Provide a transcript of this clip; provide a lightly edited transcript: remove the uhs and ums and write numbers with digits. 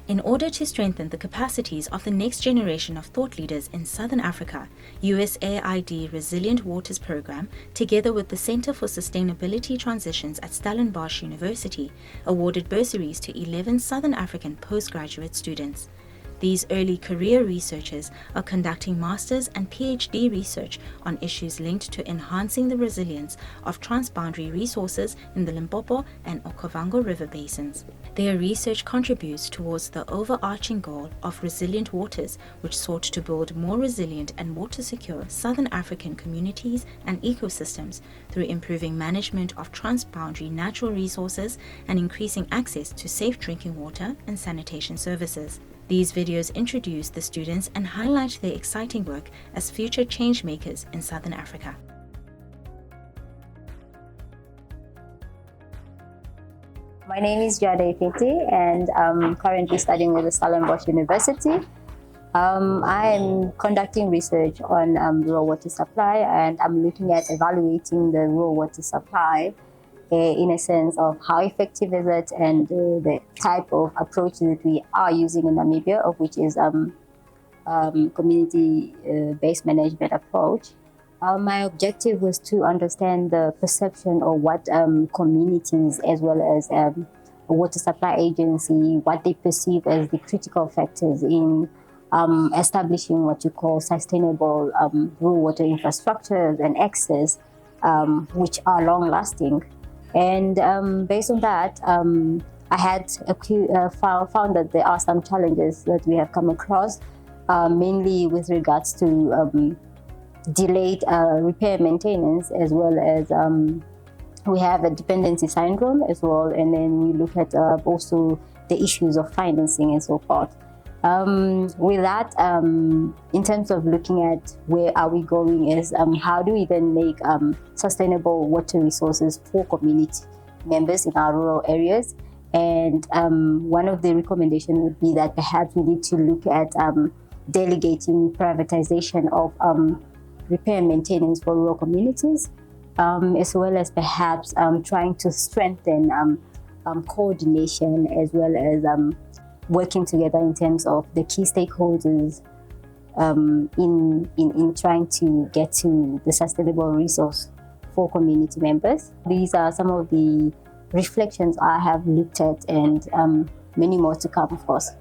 In order to strengthen the capacities of the next generation of thought leaders in Southern Africa, USAID Resilient Waters Program, together with the Center for Sustainability Transitions at Stellenbosch University, awarded bursaries to 11 Southern African postgraduate students. These early career researchers are conducting master's and PhD research on issues linked to enhancing the resilience of transboundary resources in the Limpopo and Okavango River basins. Their research contributes towards the overarching goal of Resilient Waters, which sought to build more resilient and water-secure Southern African communities and ecosystems through improving management of transboundary natural resources and increasing access to safe drinking water and sanitation services. These videos introduce the students and highlight their exciting work as future change makers in Southern Africa. My name is Johanna and I'm currently studying with the Stellenbosch University. I am conducting research on raw water supply, and I'm looking at evaluating the raw water supply in a sense of how effective is it and the type of approach that we are using in Namibia, of which is community-based management approach. My objective was to understand the perception of what communities as well as a water supply agency, what they perceive as the critical factors in establishing what you call sustainable raw water infrastructures and access, which are long-lasting. And based on that, I had found that there are some challenges that we have come across, mainly with regards to delayed repair maintenance, as well as we have a dependency syndrome as well, and then we look at also the issues of financing and so forth. With that, in terms of looking at where are we going is how do we then make sustainable water resources for community members in our rural areas. And one of the recommendations would be that perhaps we need to look at delegating privatization of repair and maintenance for rural communities, as well as perhaps trying to strengthen coordination as well as working together in terms of the key stakeholders in trying to get to the sustainable resource for community members. These are some of the reflections I have looked at, and many more to come, of course.